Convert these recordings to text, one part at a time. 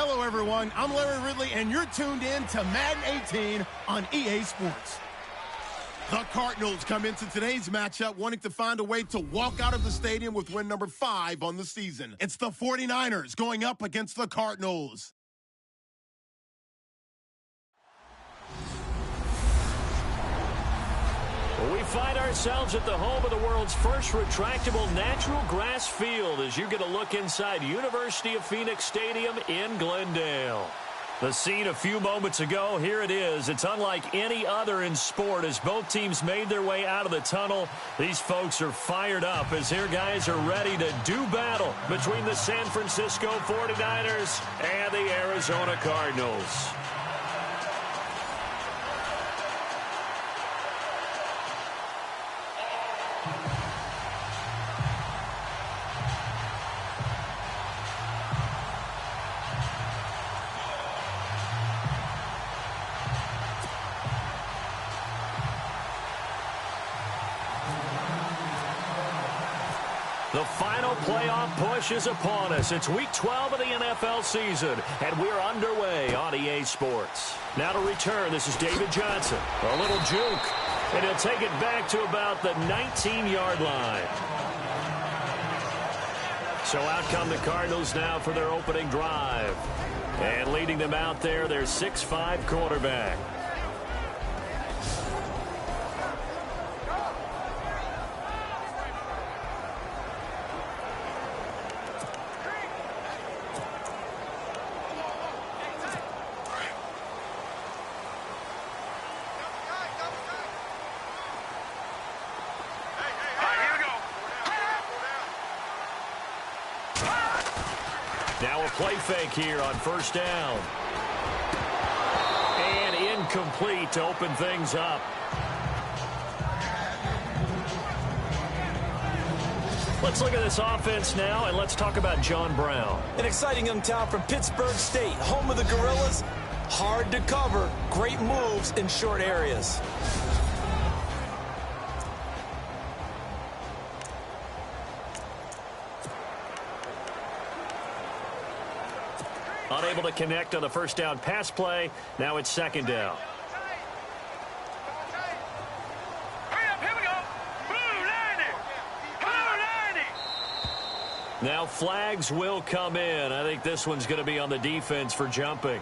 Hello, everyone. I'm Larry Ridley, and you're tuned in to Madden 18 on EA Sports. The Cardinals come into today's matchup wanting to find a way to walk out of the stadium with win number 5 on the season. It's the 49ers going up against the Cardinals. We find ourselves at the home of the world's first retractable natural grass field as you get a look inside University of Phoenix Stadium in Glendale. The scene a few moments ago, here it is. It's unlike any other in sport as both teams made their way out of the tunnel. These folks are fired up as their guys are ready to do battle between the San Francisco 49ers and the Arizona Cardinals. The final playoff push is upon us. It's Week 12 of the NFL season, and we're underway on EA Sports. Now to return, this is David Johnson. A little juke, and he'll take it back to about the 19-yard line. So out come the Cardinals now for their opening drive. And leading them out there, their 6'5" quarterback. Now a play fake here on first down. And incomplete to open things up. Let's look at this offense now, and let's talk about John Brown. An exciting young talent from Pittsburgh State, home of the Gorillas. Hard to cover, great moves in short areas. Unable to connect on the first down pass play. Now it's second down. Now flags will come in. I think this one's going to be on the defense for jumping.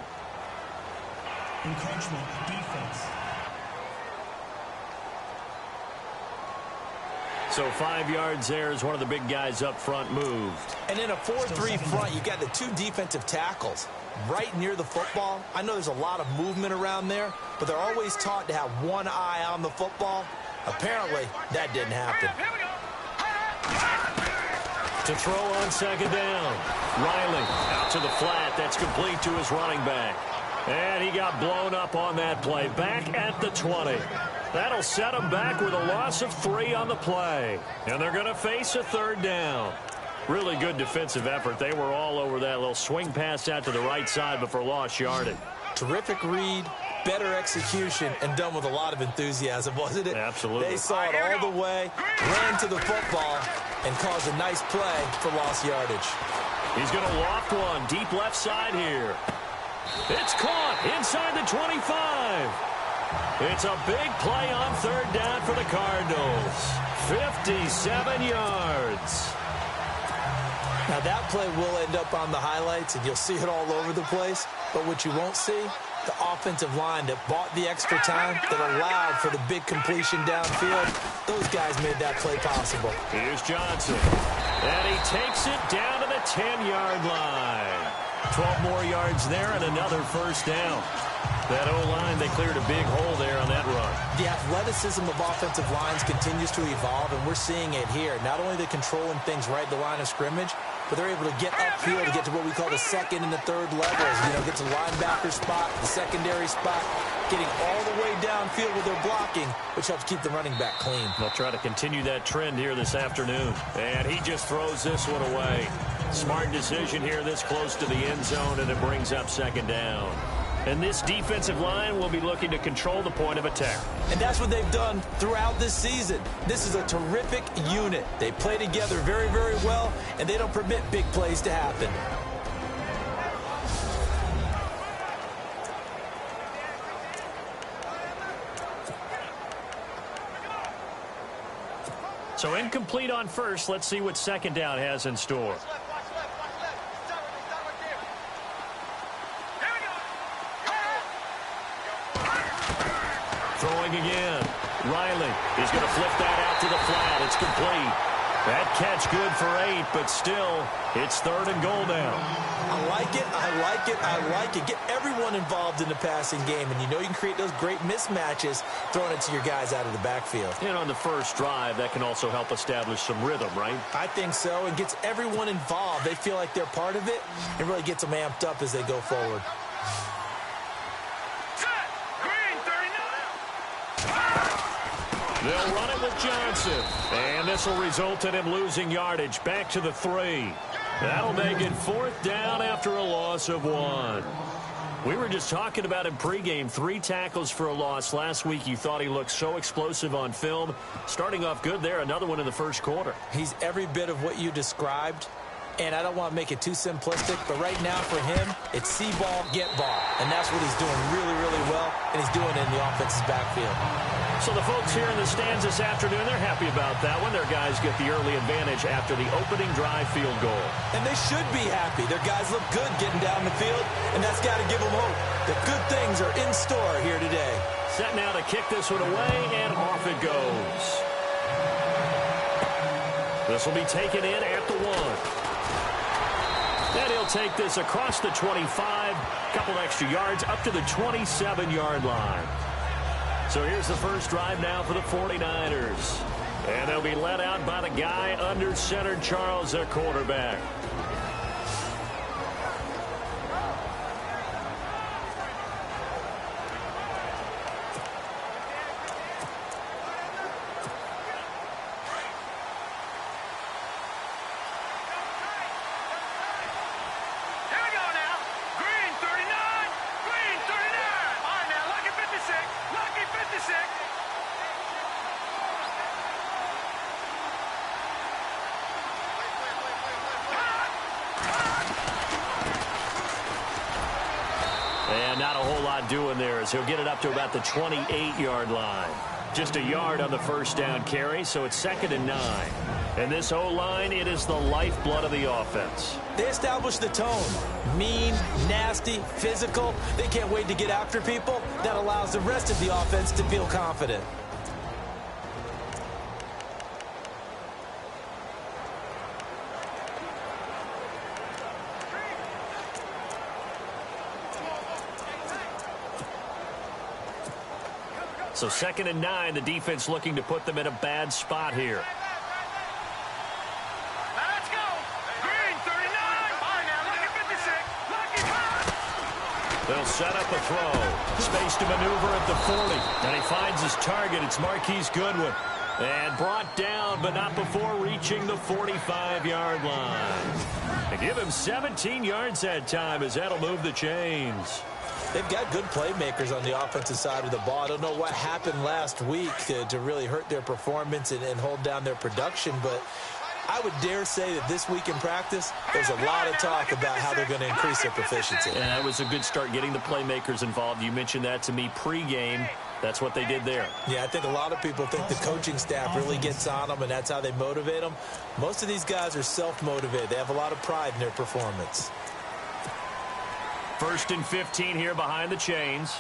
Encroachment, defense. So 5 yards there as one of the big guys up front moved. And in a 4-3 front, you got the 2 defensive tackles right near the football. I know there's a lot of movement around there, but they're always taught to have one eye on the football. Apparently, that didn't happen. To throw on second down. Riley out to the flat. That's complete to his running back. And he got blown up on that play. Back at the 20. That'll set him back with a loss of 3 on the play. And they're going to face a third down. Really good defensive effort. They were all over that little swing pass out to the right side before lost yardage. Terrific read, better execution, and done with a lot of enthusiasm, wasn't it? Absolutely. They saw it all the way, ran to the football, and caused a nice play for lost yardage. He's going to loft one deep left side here. It's caught inside the 25. It's a big play on third down for the Cardinals. 57 yards. Now that play will end up on the highlights, and you'll see it all over the place. But what you won't see, the offensive line that bought the extra time, that allowed for the big completion downfield. Those guys made that play possible. Here's Johnson. And he takes it down to the 10-yard line. 12 more yards there and another first down. That O-line, they cleared a big hole there on that run. The athleticism of offensive lines continues to evolve, and we're seeing it here. Not only are they controlling things right at the line of scrimmage, but they're able to get upfield to get to what we call the second and the third levels. You know, get to the linebacker spot, the secondary spot, getting all the way downfield with their blocking, which helps keep the running back clean. They'll try to continue that trend here this afternoon. And he just throws this one away. Smart decision here this close to the end zone, and it brings up second down. And this defensive line will be looking to control the point of attack. And that's what they've done throughout this season. This is a terrific unit. They play together very, very well, and they don't permit big plays to happen. So incomplete on first. Let's see what second down has in store. Throwing again. Riley is going to flip that out to the flat. It's complete. That catch good for 8, but still, it's 3rd and goal now. I like it, I like it, I like it. Get everyone involved in the passing game, and you know you can create those great mismatches throwing it to your guys out of the backfield. And on the first drive, that can also help establish some rhythm, right? I think so. It gets everyone involved. They feel like they're part of it. It really gets them amped up as they go forward. They'll run it with Johnson. And this will result in him losing yardage back to the 3. That'll make it 4th down after a loss of 1. We were just talking about him pregame. 3 tackles for a loss last week. You thought he looked so explosive on film. Starting off good there. Another one in the first quarter. He's every bit of what you described. And I don't want to make it too simplistic, but right now for him, it's see ball, get ball. And that's what he's doing really, really well, and he's doing it in the offense's backfield. So the folks here in the stands this afternoon, they're happy about that one. Their guys get the early advantage after the opening drive field goal. And they should be happy. Their guys look good getting down the field, and that's got to give them hope that good things are in store here today. Set now to kick this one away, and off it goes. This will be taken in at the 1. Then he'll take this across the 25, couple extra yards up to the 27-yard line. So here's the first drive now for the 49ers. And they'll be led out by the guy under center, Charles, their quarterback. And not a whole lot doing there as he'll get it up to about the 28-yard line. Just a yard on the first down carry, so it's 2nd and 9. And this O-line, it is the lifeblood of the offense. They establish the tone. Mean, nasty, physical. They can't wait to get after people. That allows the rest of the offense to feel confident. So 2nd and 9, the defense looking to put them in a bad spot here. Let's go. Green, 39. All right, now, look at 56. They'll set up a throw. Space to maneuver at the 40. And he finds his target. It's Marquise Goodwin. And brought down, but not before reaching the 45-yard line. They give him 17 yards that time as that'll move the chains. They've got good playmakers on the offensive side of the ball. I don't know what happened last week to really hurt their performance and hold down their production, but I would dare say that this week in practice, there's a lot of talk about how they're going to increase their proficiency. And that was a good start getting the playmakers involved. You mentioned that to me pregame. That's what they did there. Yeah, I think a lot of people think the coaching staff really gets on them, and that's how they motivate them. Most of these guys are self-motivated. They have a lot of pride in their performance. 1st and 15 here behind the chains.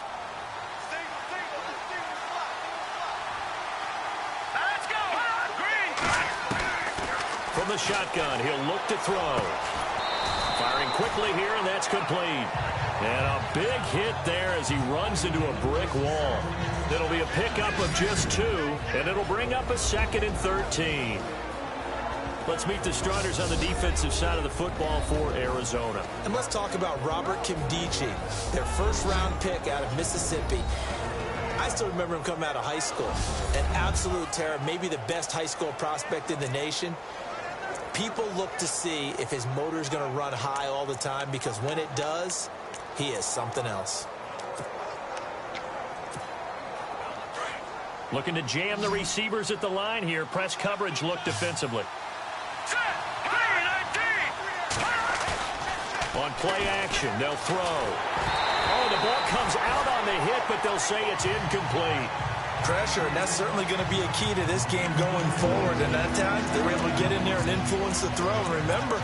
Let's go. Green. From the shotgun, he'll look to throw. Firing quickly here, and that's complete. And a big hit there as he runs into a brick wall. It'll be a pickup of just 2, and it'll bring up a 2nd and 13. Let's meet the starters on the defensive side of the football for Arizona. And let's talk about Robert Kimdichie, their first-round pick out of Mississippi. I still remember him coming out of high school. An absolute terror, maybe the best high school prospect in the nation. People look to see if his motor is going to run high all the time, because when it does, he is something else. Looking to jam the receivers at the line here. Press coverage look defensively. On play action, they'll throw. Oh, the ball comes out on the hit, but they'll say it's incomplete. Pressure, and that's certainly going to be a key to this game going forward. And that time, they were able to get in there and influence the throw. And remember,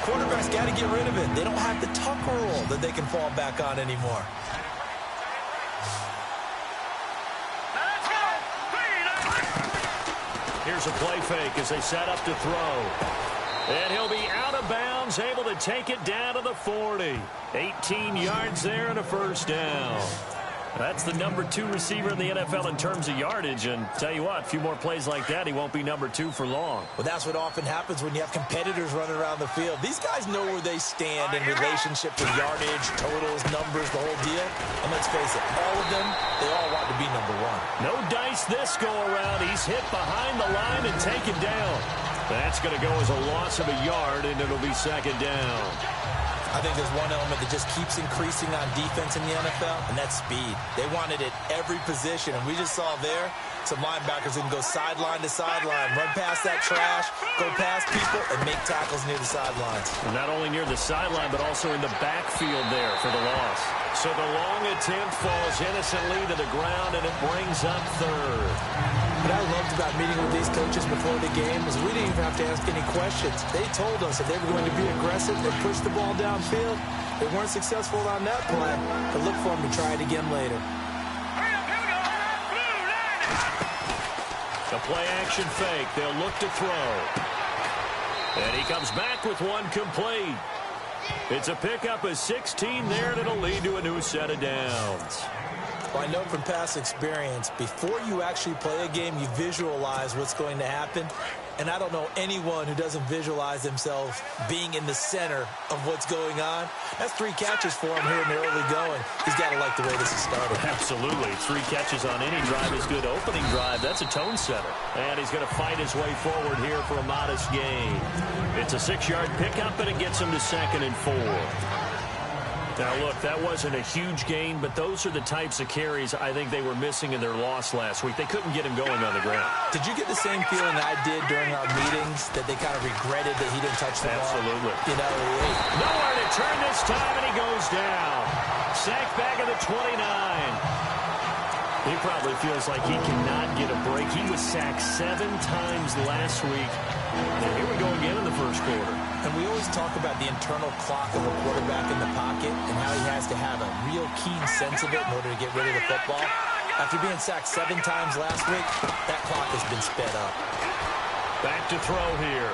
quarterbacks got to get rid of it. They don't have the Tucker rule that they can fall back on anymore. Here's a play fake as they set up to throw. And he'll be out of bounds, able to take it down to the 40. 18 yards there and a first down. That's the number 2 receiver in the NFL in terms of yardage. And tell you what, a few more plays like that, he won't be number 2 for long. Well, that's what often happens when you have competitors running around the field. These guys know where they stand in relationship to yardage, totals, numbers, the whole deal. And let's face it, all of them, they all want to be number 1. No dice this go around. He's hit behind the line and taken down. That's going to go as a loss of a yard, and it'll be second down. I think there's one element that just keeps increasing on defense in the NFL, and that's speed. They want it at every position, and we just saw there some linebackers that can go sideline to sideline, run past that trash, go past people, and make tackles near the sidelines. And not only near the sideline, but also in the backfield there for the loss. So the long attempt falls innocently to the ground, and it brings up third. What I loved about meeting with these coaches before the game was we didn't even have to ask any questions. They told us that they were going to be aggressive and push the ball downfield. They weren't successful on that play, but look for them to try it again later. The play action fake. They'll look to throw. And he comes back with one complete. It's a pickup of 16 there, and it'll lead to a new set of downs. Well, I know from past experience, before you actually play a game, you visualize what's going to happen. And I don't know anyone who doesn't visualize themselves being in the center of what's going on. That's 3 catches for him here in the early going. He's got to like the way this is started. Absolutely. 3 catches on any drive is good. Opening drive, that's a tone setter. And he's going to fight his way forward here for a modest gain. It's a 6-yard pickup, and it gets him to 2nd and 4. Now, look, that wasn't a huge gain, but those are the types of carries I think they were missing in their loss last week. They couldn't get him going on the ground. Did you get the same feeling I did during our meetings, that they kind of regretted that he didn't touch the ball? Absolutely. You know, nowhere to turn this time, and he goes down. Sacked back at the 29. He probably feels like he cannot get a break. He was sacked 7 times last week. And here we go again in the first quarter. And we always talk about the internal clock of a quarterback in the pocket and how he has to have a real keen sense of it in order to get rid of the football. After being sacked 7 times last week, that clock has been sped up. Back to throw here.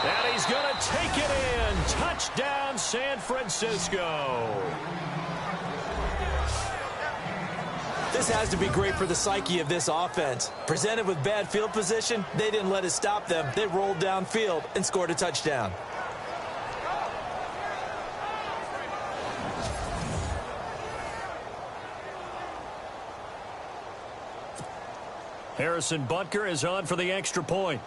And he's going to take it in. Touchdown, San Francisco. This has to be great for the psyche of this offense. Presented with bad field position, they didn't let it stop them. They rolled downfield and scored a touchdown. Harrison Butker is on for the extra point.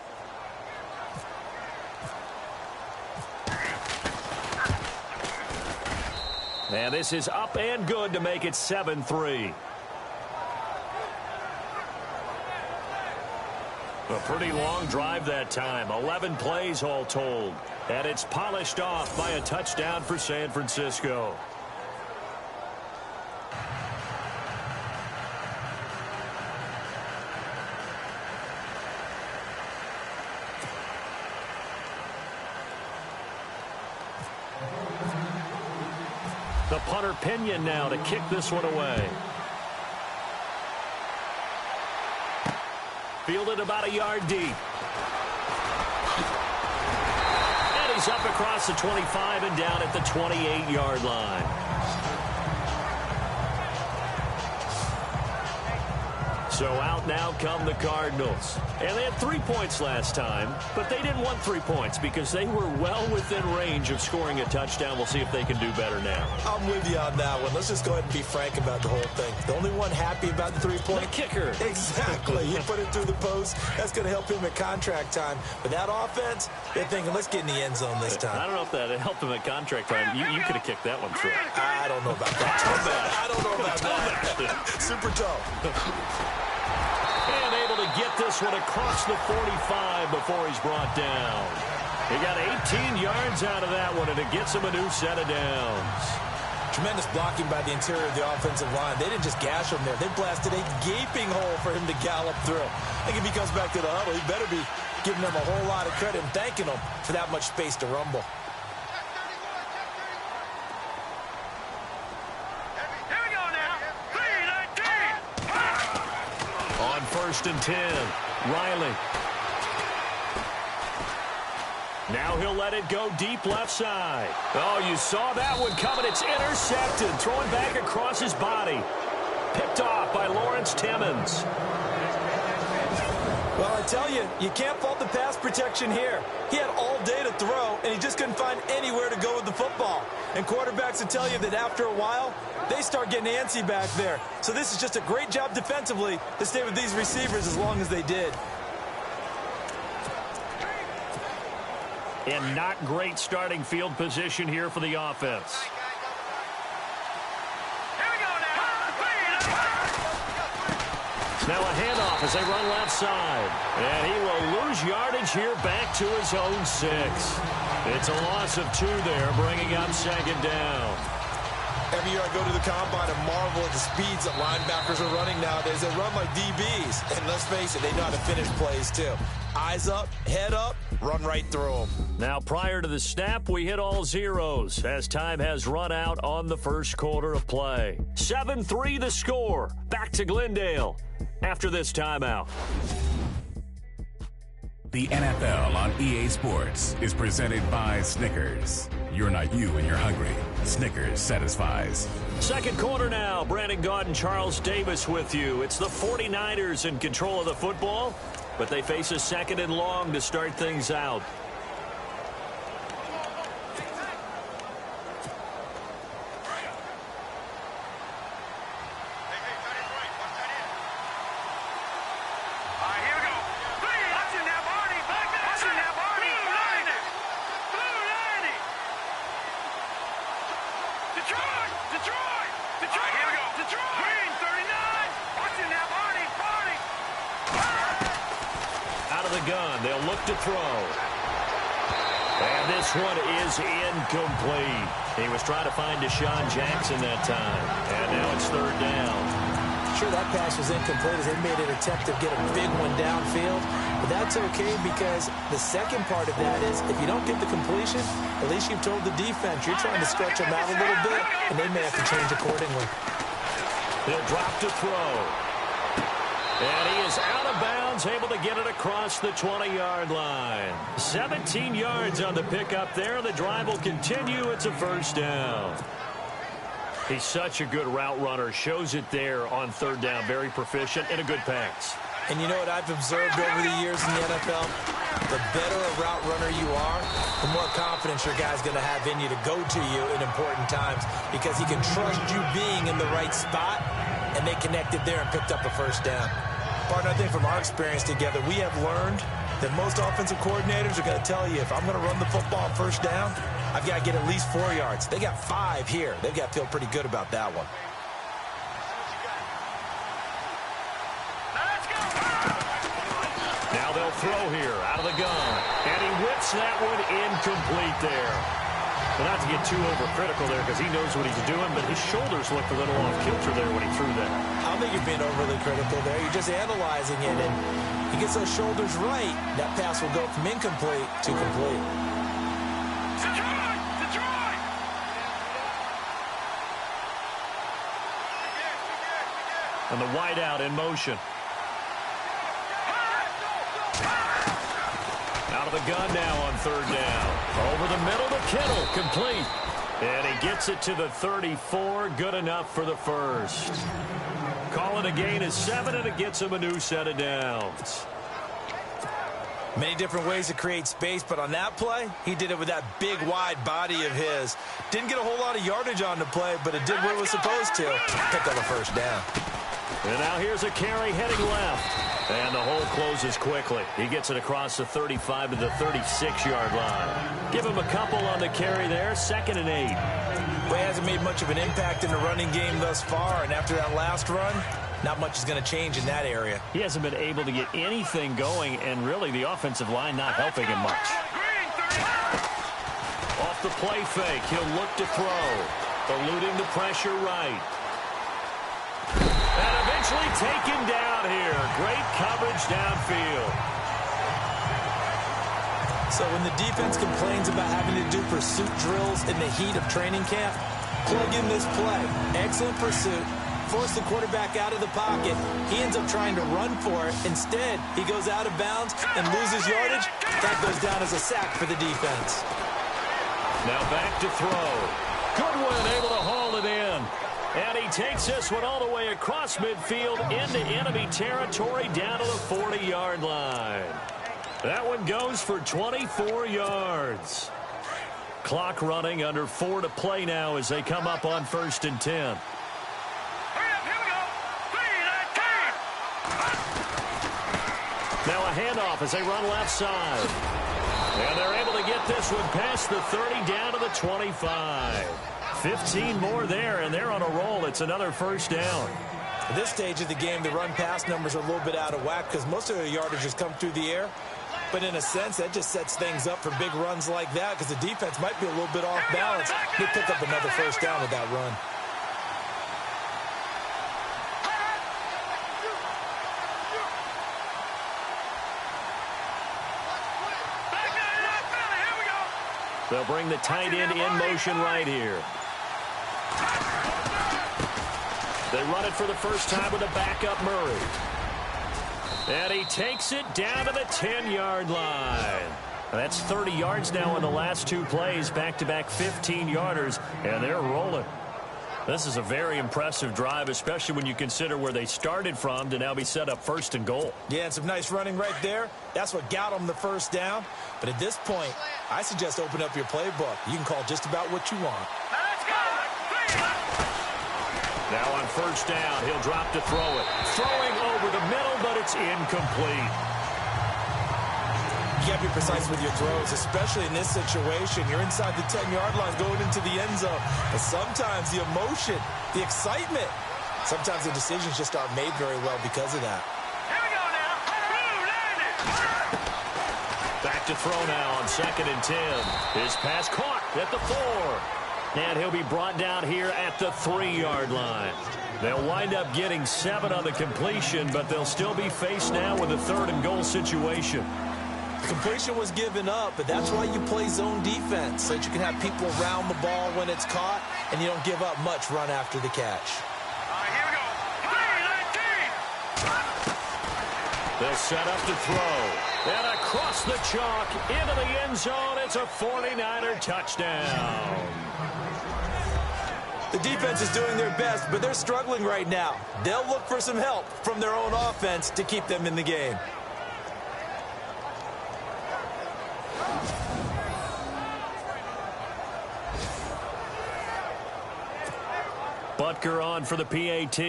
And this is up and good to make it 7-3. A pretty long drive that time. 11 plays all told. And it's polished off by a touchdown for San Francisco. The punter Pinion now to kick this one away. Fielded about a yard deep. And he's up across the 25 and down at the 28-yard line. So out now come the Cardinals. And they had 3 points last time, but they didn't want 3 points because they were well within range of scoring a touchdown. We'll see if they can do better now. I'm with you on that one. Let's just go ahead and be frank about the whole thing. The only one happy about the 3-point? The kicker. Exactly. He put it through the post. That's going to help him at contract time. But that offense, they're thinking, let's get in the end zone this time. I don't know if that helped him at contract time. You could have kicked that one through. I don't know about that. I don't know about that. Super tough. And able to get this one across the 45 before he's brought down. He got 18 yards out of that one, and it gets him a new set of downs. Tremendous blocking by the interior of the offensive line. They didn't just gash him there. They blasted a gaping hole for him to gallop through. I think if he comes back to the huddle, he better be giving them a whole lot of credit and thanking them for that much space to rumble. Here we go now. 3-19. On 1st and 10, Riley. Now he'll let it go deep left side. Oh, you saw that one coming. It's intercepted. Throwing back across his body. Picked off by Lawrence Timmons. Well, I tell you, you can't fault the pass protection here. He had all day to throw, and he just couldn't find anywhere to go with the football. And quarterbacks will tell you that after a while, they start getting antsy back there. So this is just a great job defensively to stay with these receivers as long as they did. And not great starting field position here for the offense. Here we go now. Now a handoff as they run left side. And he will lose yardage here back to his own 6. It's a loss of 2 there, bringing up 2nd down. Every year I go to the combine and marvel at the speeds that linebackers are running nowadays. They run like DBs. And let's face it, they know how to finish plays too. Eyes up, head up, run right through them. Now, prior to the snap, we hit all zeros as time has run out on the first quarter of play. 7-3 the score. Back to Glendale after this timeout. The NFL on EA Sports is presented by Snickers. You're not you when you're hungry. Snickers satisfies. Second quarter now. Brandon Gaudin, Charles Davis with you. It's the 49ers in control of the football, but they face a 2nd and long to start things out. To throw. And this one is incomplete. He was trying to find Deshaun Jackson that time. And now it's 3rd down. Sure, that pass was incomplete as they made an attempt to get a big one downfield. But that's okay because the second part of that is if you don't get the completion, at least you've told the defense you're trying to stretch them out a little bit, and they may have to change accordingly. He'll drop to throw. And he is out of bounds, able to get it across the 20-yard line. 17 yards on the pickup there. The drive will continue. It's a 1st down. He's such a good route runner. Shows it there on 3rd down. Very proficient and a good pass. And you know what I've observed over the years in the NFL? The better a route runner you are, the more confidence your guy's going to have in you to go to you in important times because he can trust you being in the right spot, and they connected there and picked up a 1st down. Partner, I think from our experience together, we have learned that most offensive coordinators are going to tell you if I'm going to run the football 1st down, I've got to get at least 4 yards. They got 5 here. They've got to feel pretty good about that one. Now they'll throw here out of the gun. And he whips that one incomplete there. But not to get too overcritical there because he knows what he's doing, but his shoulders looked a little off kilter there when he threw that. I don't think you're being overly critical there. You're just analyzing it, and he gets those shoulders right. That pass will go from incomplete to complete. Detroit! And the wideout in motion. Out of the gun now on 3rd down. Over the middle to Kittle, complete. And he gets it to the 34, good enough for the 1st. Calling a gain of 7, and it gets him a new set of downs. Many different ways to create space, but on that play, he did it with that big, wide body of his. Didn't get a whole lot of yardage on the play, but it did what it was supposed to. Picked up a 1st down. And now here's a carry heading left. And the hole closes quickly. He gets it across the 35 to the 36-yard line. Give him a couple on the carry there. 2nd and 8. Well, he hasn't made much of an impact in the running game thus far, and after that last run, not much is going to change in that area. He hasn't been able to get anything going, and really the offensive line not helping him much. Off the play fake, he'll look to throw. Eluding the pressure right. And eventually taken down here. Great coverage downfield. So when the defense complains about having to do pursuit drills in the heat of training camp, plug in this play. Excellent pursuit. Force the quarterback out of the pocket. He ends up trying to run for it. Instead, he goes out of bounds and loses yardage. That goes down as a sack for the defense. Now back to throw. Goodwin able to haul it in. And he takes this one all the way across midfield into enemy territory down to the 40-yard line. That one goes for 24 yards. Clock running, under 4 to play now as they come up on 1st and 10. Now a handoff as they run left side. And they're able to get this one past the 30 down to the 25. 15 more there, and they're on a roll. It's another 1st down. At this stage of the game, the run-pass numbers are a little bit out of whack because most of their yardage has come through the air. But in a sense, that just sets things up for big runs like that because the defense might be a little bit off balance. They pick up another 1st down with that run. They'll bring the tight end in motion right here. They run it for the first time with a backup Murray. And he takes it down to the 10-yard line. That's 30 yards now in the last 2 plays, back-to-back 15-yarders, and they're rolling. This is a very impressive drive, especially when you consider where they started from to now be set up 1st and goal. Yeah, and some nice running right there. That's what got them the 1st down. But at this point, I suggest open up your playbook. You can call just about what you want. Now on 1st down, he'll drop to throw it. Throwing over the middle, but it's incomplete. You got to be precise with your throws, especially in this situation. You're inside the 10-yard line going into the end zone. But sometimes the emotion, the excitement, sometimes the decisions just aren't made very well because of that. Here we go now. Back to throw now on 2nd and 10. His pass caught at the 4. And he'll be brought down here at the 3-yard line. They'll wind up getting 7 on the completion, but they'll still be faced now with a 3rd and goal situation. Completion was given up, but that's why you play zone defense, so that you can have people around the ball when it's caught, and you don't give up much run after the catch. Here we go. 3-19. They'll set up to throw. And across the chalk into the end zone. It's a 49er touchdown. The defense is doing their best, but they're struggling right now. They'll look for some help from their own offense to keep them in the game. Butker on for the PAT.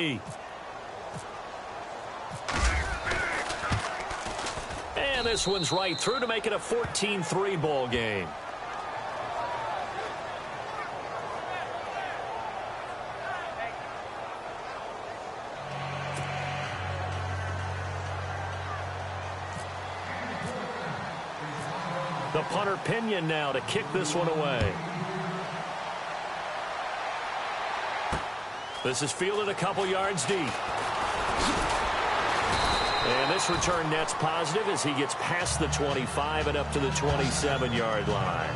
And this one's right through to make it a 14-3 ball game. The punter Pinion now to kick this one away. This is fielded a couple yards deep. And this return net's positive as he gets past the 25 and up to the 27-yard line.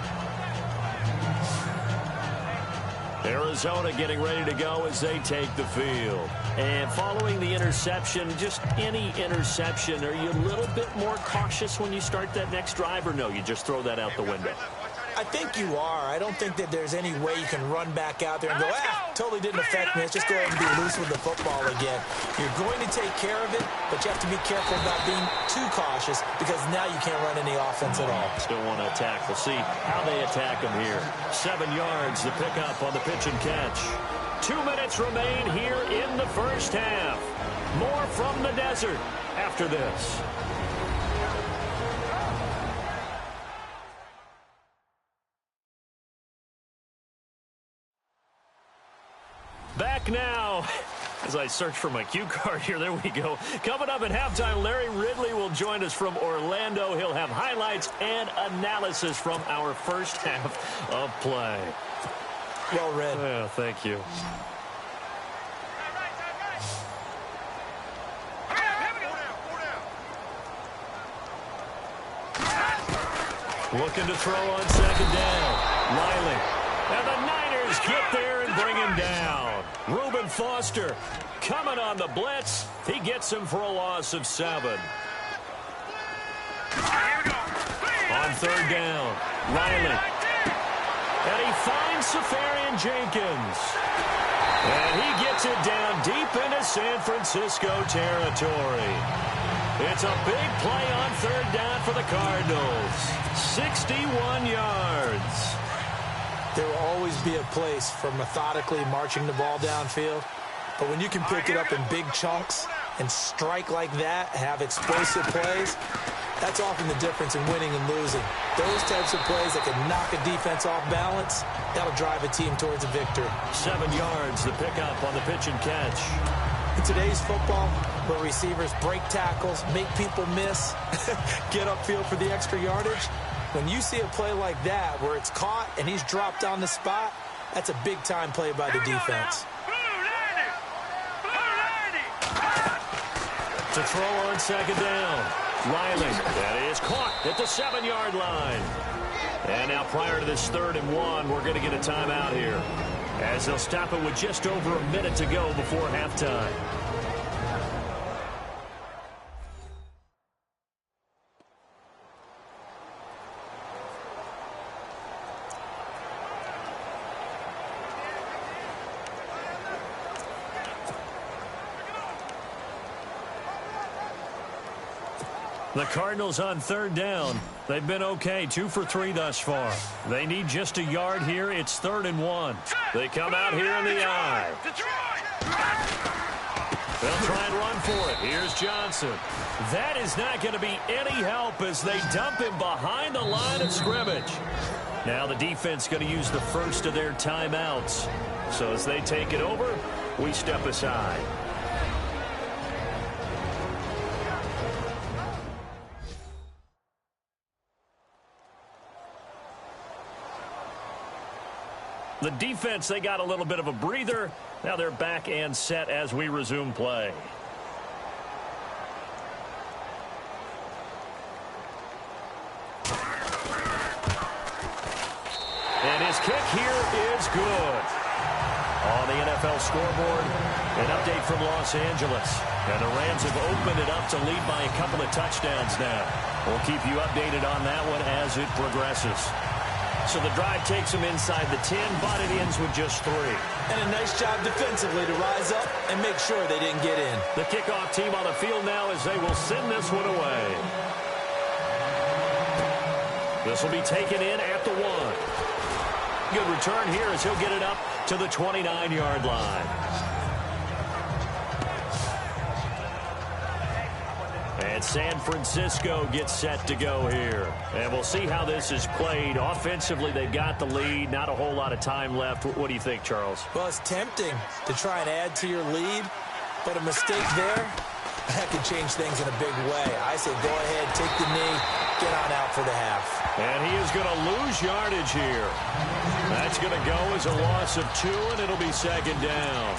Arizona getting ready to go as they take the field. And following the interception, just any interception, are you a little bit more cautious when you start that next drive, or no, you just throw that out the window? I think you are. I don't think that there's any way you can run back out there and go, totally didn't affect me. Let's just go ahead and be loose with the football again. You're going to take care of it, but you have to be careful about being too cautious because now you can't run any offense at all. Still want to attack. We'll see how they attack them here. 7 yards to pick up on the pitch and catch. 2 minutes remain here in the first half. More from the desert after this. Back now, as I search for my cue card here, there we go. Coming up at halftime, Larry Ridley will join us from Orlando. He'll have highlights and analysis from our first half of play. Well read. Yeah, thank you. Looking to throw on second down. Riley. And the Niners get there and bring him down. Reuben Foster coming on the blitz. He gets him for a loss of 7. On third down, Riley. And he finds Safarian Jenkins. And he gets it down deep into San Francisco territory. It's a big play on third down for the Cardinals. 61 yards. There will always be a place for methodically marching the ball downfield. But when you can pick it up in big chunks and strike like that, have explosive plays, that's often the difference in winning and losing. Those types of plays that can knock a defense off balance, that'll drive a team towards a victory. 7 yards, the pickup on the pitch and catch. In today's football, where receivers break tackles, make people miss, get upfield for the extra yardage, when you see a play like that where it's caught and he's dropped on the spot, that's a big-time play by the defense. To throw on second down. Riley, that is caught at the 7-yard line. And now prior to this 3rd and 1, we're going to get a timeout here, as they'll stop it with just over a minute to go before halftime. The Cardinals on 3rd down. They've been okay, 2 for 3 thus far. They need just a yard here. It's 3rd and 1. They come out here in the eye. They'll try and run for it. Here's Johnson. That is not going to be any help as they dump him behind the line of scrimmage. Now the defense going to use the first of their timeouts. So as they take it over, we step aside. The defense, they got a little bit of a breather. Now they're back and set as we resume play. And his kick here is good. On the NFL scoreboard, an update from Los Angeles. And the Rams have opened it up to lead by a couple of touchdowns now. We'll keep you updated on that one as it progresses. So the drive takes them inside the 10, but it ends with just 3. And a nice job defensively to rise up and make sure they didn't get in. The kickoff team on the field now as they will send this one away. This will be taken in at the 1. Good return here as he'll get it up to the 29-yard line. And San Francisco gets set to go here. And we'll see how this is played. Offensively, they've got the lead. Not a whole lot of time left. What do you think, Charles? Well, it's tempting to try and add to your lead, but a mistake there, that could change things in a big way. I say go ahead, take the knee, get on out for the half. And he is going to lose yardage here. That's going to go as a loss of 2, and it'll be second down.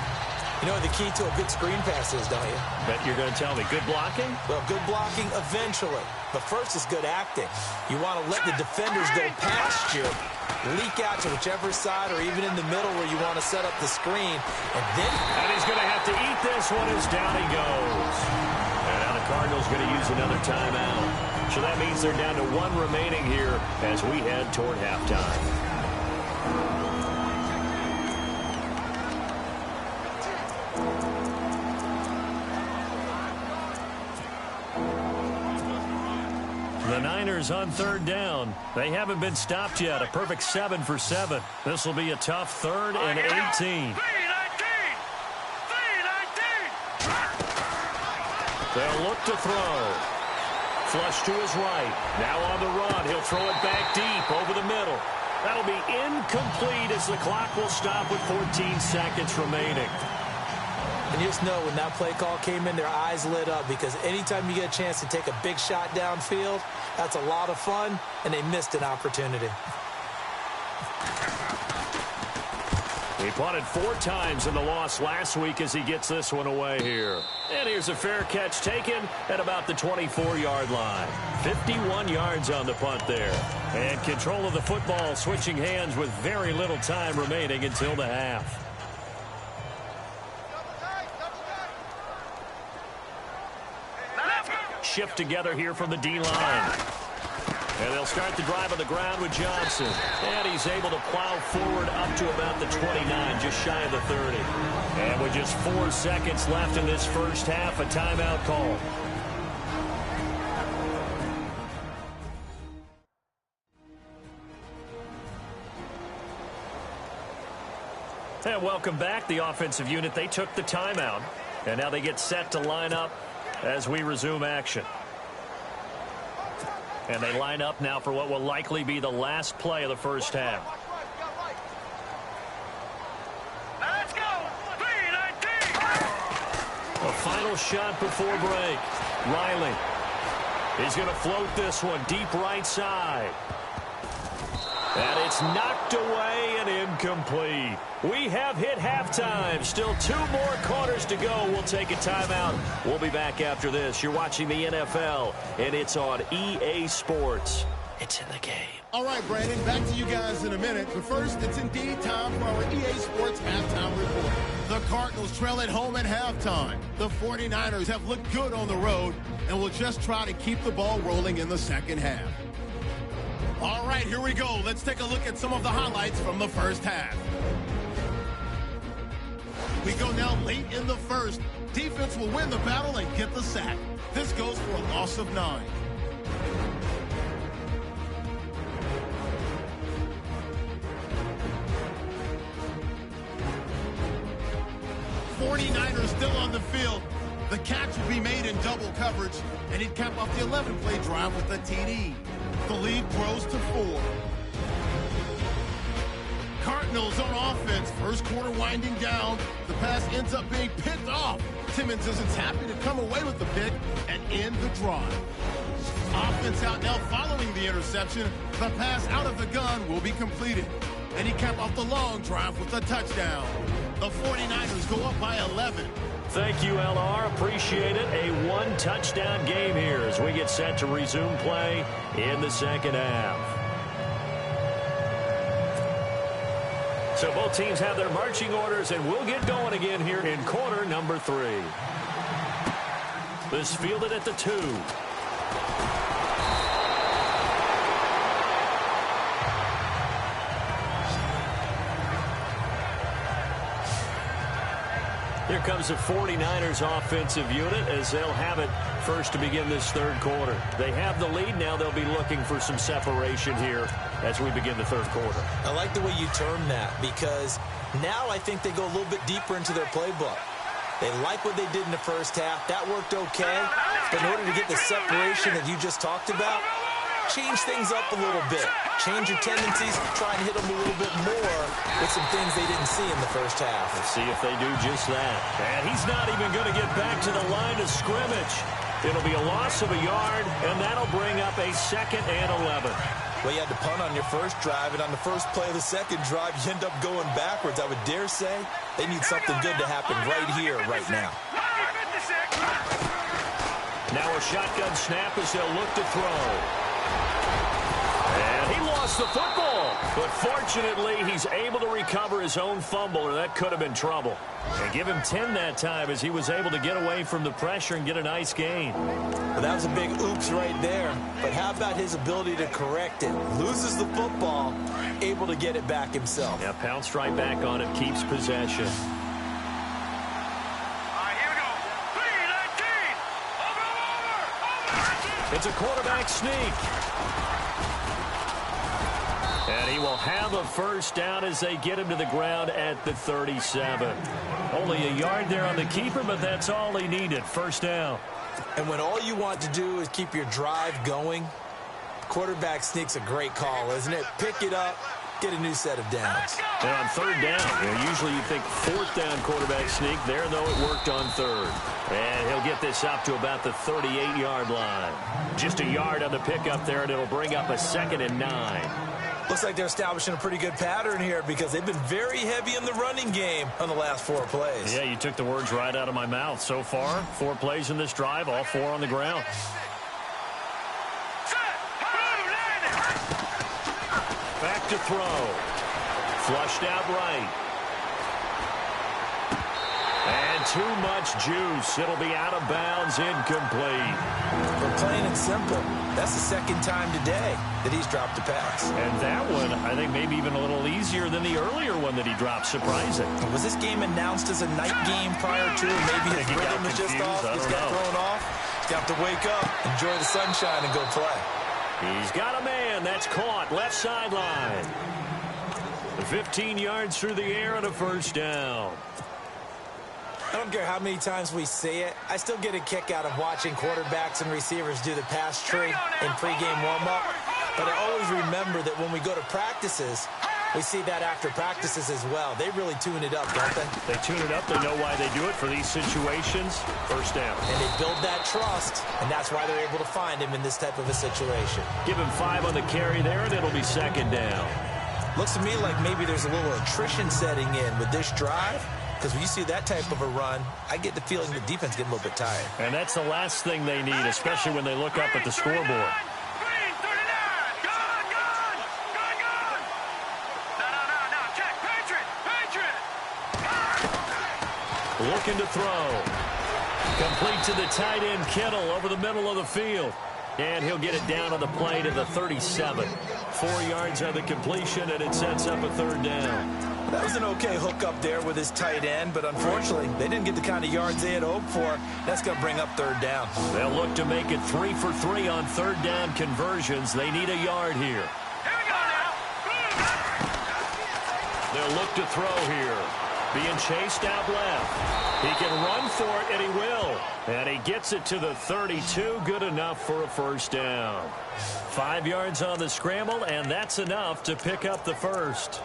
You know what the key to a good screen pass is, don't you? Bet you're going to tell me. Good blocking? Well, good blocking eventually. But first is good acting. You want to let the defenders go past you, leak out to whichever side or even in the middle where you want to set up the screen. And he's going to have to eat this one as down he goes. And now the Cardinals going to use another timeout. So that means they're down to 1 remaining here as we head toward halftime. The Niners on 3rd down. They haven't been stopped yet. A perfect 7 for 7. This will be a tough 3rd and 18. They'll look to throw. Flush to his right. Now on the run. He'll throw it back deep over the middle. That'll be incomplete as the clock will stop with 14 seconds remaining. And just know when that play call came in, their eyes lit up because anytime you get a chance to take a big shot downfield, that's a lot of fun, and they missed an opportunity. He punted 4 times in the loss last week as he gets this one away here. And here's a fair catch taken at about the 24-yard line. 51 yards on the punt there. And control of the football switching hands with very little time remaining until the half. Shift together here from the D-line. And they'll start the drive on the ground with Johnson. And he's able to plow forward up to about the 29, just shy of the 30. And with just 4 seconds left in this first half, a timeout call. And welcome back, the offensive unit. They took the timeout. And now they get set to line up as we resume action. And they line up now for what will likely be the last play of the first half. Let's go! 3-19! A final shot before break. Riley. He's going to float this one deep right side. And it's knocked away and incomplete. We have hit halftime. Still 2 more quarters to go. We'll take a timeout. We'll be back after this. You're watching the NFL, and it's on EA Sports. It's in the game. All right, Brandon, back to you guys in a minute. But first, it's indeed time for our EA Sports halftime report. The Cardinals trail at home at halftime. The 49ers have looked good on the road and will just try to keep the ball rolling in the second half. All right, here we go. Let's take a look at some of the highlights from the first half. We go now late in the first. Defense will win the battle and get the sack. This goes for a loss of 9. '49ers still on the field. The catch will be made in double coverage, and he'd cap off the 11-play drive with a TD. The lead grows to 4. Cardinals on offense. First quarter winding down. The pass ends up being picked off. Timmons isn't happy to come away with the pick and end the drive. Offense out now following the interception. The pass out of the gun will be completed. And he capped off the long drive with a touchdown. The 49ers go up by 11. Thank you, LR. Appreciate it. A 1-touchdown game here as we get set to resume play in the second half. So both teams have their marching orders, and we'll get going again here in quarter number 3. This fielded at the 2. Here comes the 49ers offensive unit as they'll have it first to begin this third quarter. They have the lead. Now they'll be looking for some separation here as we begin the third quarter. I like the way you term that because now I think they go a little bit deeper into their playbook. They like what they did in the first half. That worked okay. But in order to get the separation that you just talked about, change things up a little bit. Change your tendencies, try and hit them a little bit more with some things they didn't see in the first half. Let's see if they do just that. And he's not even going to get back to the line of scrimmage. It'll be a loss of a yard, and that'll bring up a 2nd and 11. Well, you had to punt on your first drive, and on the first play of the second drive, you end up going backwards. I would dare say they need something good to happen right here, right now. Now a shotgun snap as they'll look to throw. And he lost the football. But fortunately, he's able to recover his own fumble, or that could have been trouble. And give him 10 that time as he was able to get away from the pressure and get a nice gain. Well, that was a big oops right there. But how about his ability to correct it? Loses the football, able to get it back himself. Yeah, pounced right back on it, keeps possession. It's a quarterback sneak. And he will have a first down as they get him to the ground at the 37. Only a yard there on the keeper, but that's all he needed. First down. And when all you want to do is keep your drive going, quarterback sneak's a great call, isn't it? Pick it up, get a new set of downs. And on third down, usually you think 4th down quarterback sneak. There, though, it worked on 3rd. And he'll get this up to about the 38-yard line. Just a yard on the pickup there, and it'll bring up a 2nd and 9. Looks like they're establishing a pretty good pattern here because they've been very heavy in the running game on the last 4 plays. Yeah, you took the words right out of my mouth. So far, 4 plays in this drive, all 4 on the ground. Back to throw. Flushed out right. And too much juice. It'll be out of bounds, incomplete. For plain and simple, that's the 2nd time today that he's dropped a pass. And that one, I think, maybe even a little easier than the earlier one that he dropped. Surprising. Was this game announced as a night game prior to? Maybe his rhythm was just off. He's got thrown off. He's got to wake up, enjoy the sunshine, and go play. He's got a man. That's caught. Left sideline. 15 yards through the air and a first down. I don't care how many times we see it. I still get a kick out of watching quarterbacks and receivers do the pass tree in pregame warm-up. But I always remember that when we go to practices, we see that after practices as well. They really tune it up, don't they? They tune it up. They know why they do it for these situations. First down. And they build that trust, and that's why they're able to find him in this type of a situation. Give him 5 on the carry there, and it'll be 2nd down. Looks to me like maybe there's a little attrition setting in with this drive. Because when you see that type of a run, I get the feeling the defense getting a little bit tired. And that's the last thing they need, especially when they look up at the scoreboard. Green, 39. Gone. No. Check. Patriot. Looking to throw. Complete to the tight end, Kittle, over the middle of the field. And he'll get it down on the play to the 37. 4 yards on the completion, and it sets up a 3rd down. That was an okay hook up there with his tight end, but unfortunately, they didn't get the kind of yards they had hoped for. That's going to bring up 3rd down. They'll look to make it 3 for 3 on 3rd down conversions. They need a yard here. Here we go now. They'll look to throw here. Being chased out left. He can run for it, and he will. And he gets it to the 32. Good enough for a first down. 5 yards on the scramble, and that's enough to pick up the first.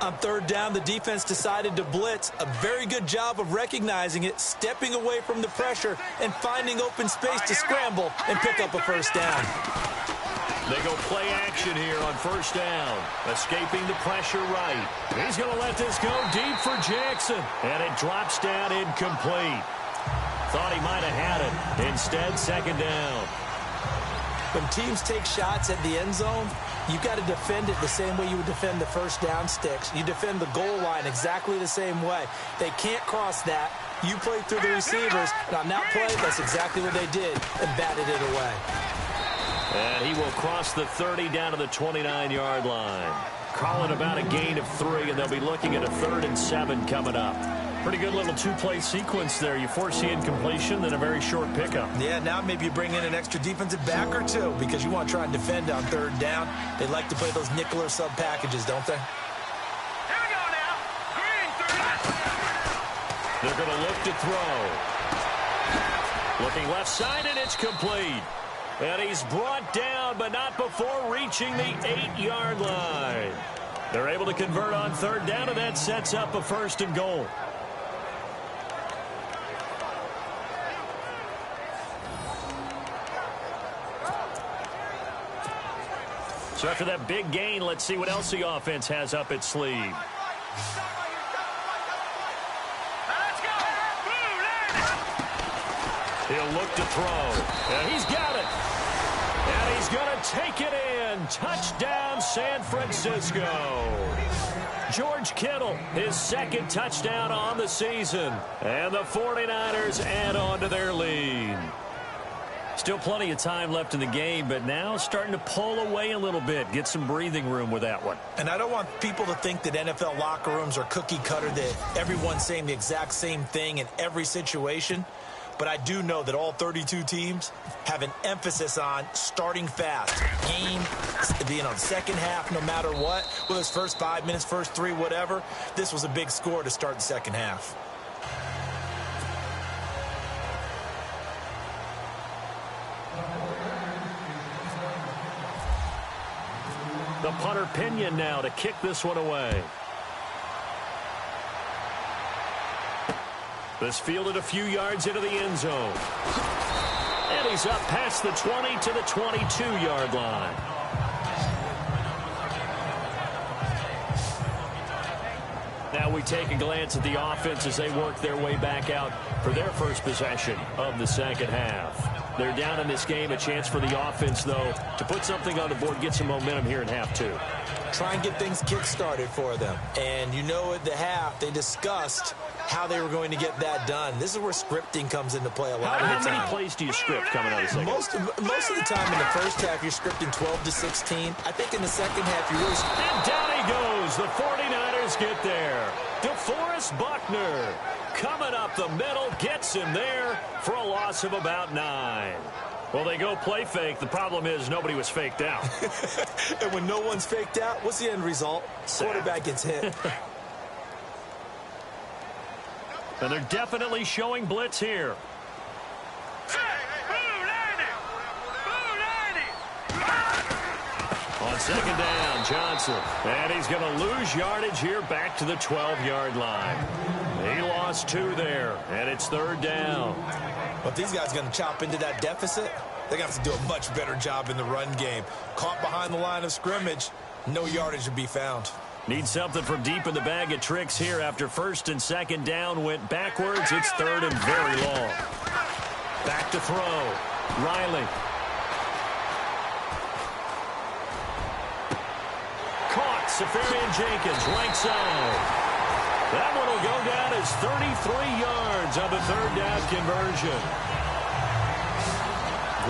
On 3rd down, the defense decided to blitz. A very good job of recognizing it, stepping away from the pressure, and finding open space to scramble and pick up a first down. They go play action here on first down. Escaping the pressure right. He's going to let this go deep for Jackson. And it drops down incomplete. Thought he might have had it. Instead, 2nd down. When teams take shots at the end zone, you've got to defend it the same way you would defend the first down sticks. You defend the goal line exactly the same way. They can't cross that. You play through the receivers. And on that play, that's exactly what they did and batted it away. And he will cross the 30 down to the 29-yard line. Call it about a gain of 3, and they'll be looking at a 3rd and 7 coming up. Pretty good little 2-play sequence there. You force the incompletion, then a very short pickup. Yeah, now maybe you bring in an extra defensive back or 2 because you want to try and defend on 3rd down. They like to play those nickel or sub packages, don't they? Here we go now. Green, 39. They're going to look to throw. Looking left side, and it's complete. And he's brought down, but not before reaching the 8-yard line. They're able to convert on 3rd down, and that sets up a 1st and goal. So after that big gain, let's see what else the offense has up its sleeve. Let's go. He'll look to throw. And he's got it. And he's going to take it in. Touchdown, San Francisco. George Kittle, his 2nd touchdown on the season. And the 49ers add on to their lead. Still plenty of time left in the game, but now starting to pull away a little bit. Get some breathing room with that one. And I don't want people to think that NFL locker rooms are cookie cutter, that everyone's saying the exact same thing in every situation. But I do know that all 32 teams have an emphasis on starting fast. Game, being on the 2nd half no matter what. Whether it's first 5 minutes, first 3, whatever. This was a big score to start the 2nd half. The punter Pinion now to kick this one away. This fielded a few yards into the end zone. And he's up past the 20 to the 22-yard line. Now we take a glance at the offense as they work their way back out for their first possession of the second half. They're down in this game. A chance for the offense, though, to put something on the board, get some momentum here in half two. Try and get things kick-started for them. And you know at the half, they discussed how they were going to get that done. This is where scripting comes into play a lot of the time. How many plays do you script coming out of the second? Most of the time in the first half, you're scripting 12 to 16. I think in the second half, you really... And down he goes. The 49ers get there. DeForest Buckner coming up the middle, gets him there for a loss of about 9. Well, they go play fake. The problem is nobody was faked out. And when no one's faked out, what's the end result? Quarterback gets hit. And they're definitely showing blitz here. On second down, Johnson. And he's going to lose yardage here back to the 12-yard line. He lost 2 there, and it's third down. But these guys are going to chop into that deficit. They're going to have to do a much better job in the run game. Caught behind the line of scrimmage, no yardage to be found. Need something from deep in the bag of tricks here after first and second down went backwards. It's third and very long. Back to throw. Riley. Caught. Safarian Jenkins, right side. That one will go down as 33 yards on the third down conversion.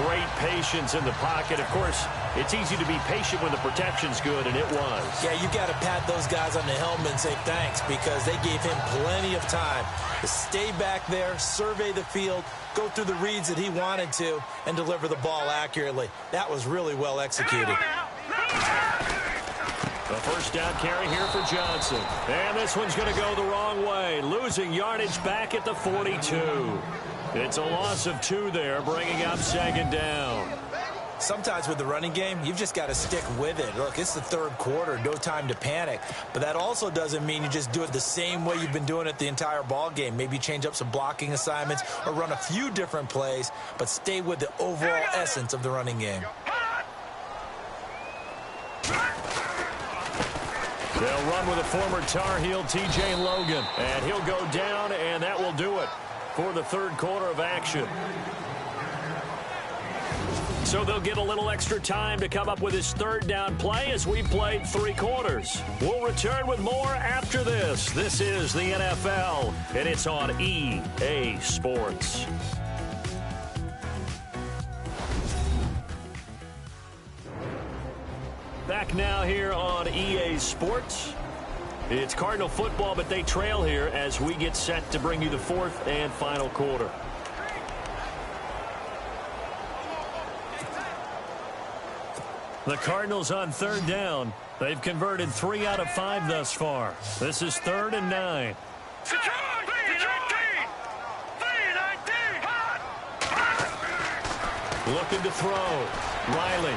Great patience in the pocket. Of course, it's easy to be patient when the protection's good, and it was. Yeah, you got to pat those guys on the helmet and say thanks because they gave him plenty of time to stay back there, survey the field, go through the reads that he wanted to, and deliver the ball accurately. That was really well executed. The first down carry here for Johnson. And this one's going to go the wrong way. Losing yardage back at the 42. It's a loss of 2 there, bringing up second down. Sometimes with the running game, you've just got to stick with it. Look, it's the third quarter, no time to panic. But that also doesn't mean you just do it the same way you've been doing it the entire ball game. Maybe change up some blocking assignments or run a few different plays, but stay with the overall essence of the running game. They'll run with a former Tar Heel, T.J. Logan. And he'll go down, and that will do it for the third quarter of action. So they'll get a little extra time to come up with his third down play as we played 3 quarters. We'll return with more after this. This is the NFL, and it's on EA Sports. Back now here on EA Sports. It's Cardinal football, but they trail here as we get set to bring you the fourth and final quarter. The Cardinals on third down. They've converted 3 out of 5 thus far. This is 3rd and 9. Looking to throw. Riley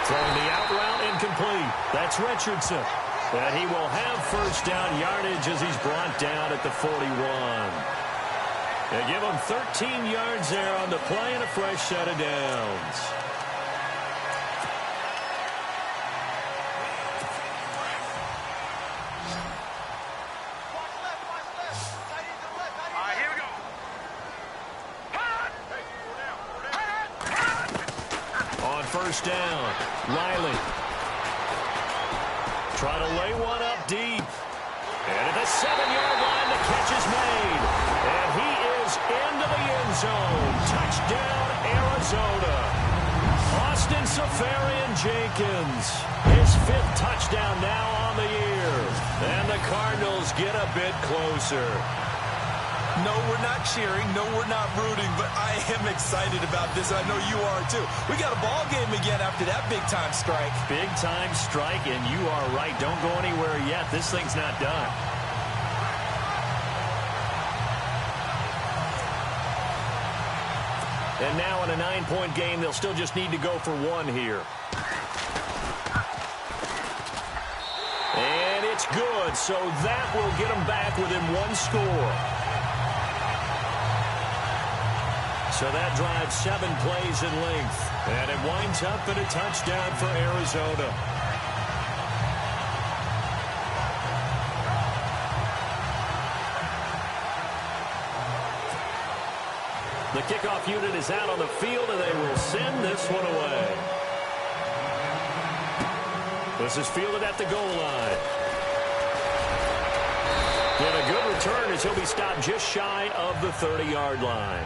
throwing the out route incomplete. That's Richardson. And he will have first down yardage as he's brought down at the 41. They give him 13 yards there on the play and a fresh set of downs. First down. Riley. Try to lay one up deep. And at the 7-yard line, the catch is made. And he is into the end zone. Touchdown, Arizona. Austin Safarian Jenkins. His 5th touchdown now on the year. And the Cardinals get a bit closer. No, we're not cheering. No, we're not rooting. But I am excited about this. I know you are, too. We got a ball game again after that big-time strike. Big-time strike, and you are right. Don't go anywhere yet. This thing's not done. And now in a 9-point game, they'll still just need to go for 1 here. And it's good. So that will get them back within 1 score. So that drives 7 plays in length. And it winds up in a touchdown for Arizona. The kickoff unit is out on the field, and they will send this one away. This is fielded at the goal line. And a good return as he'll be stopped just shy of the 30-yard line.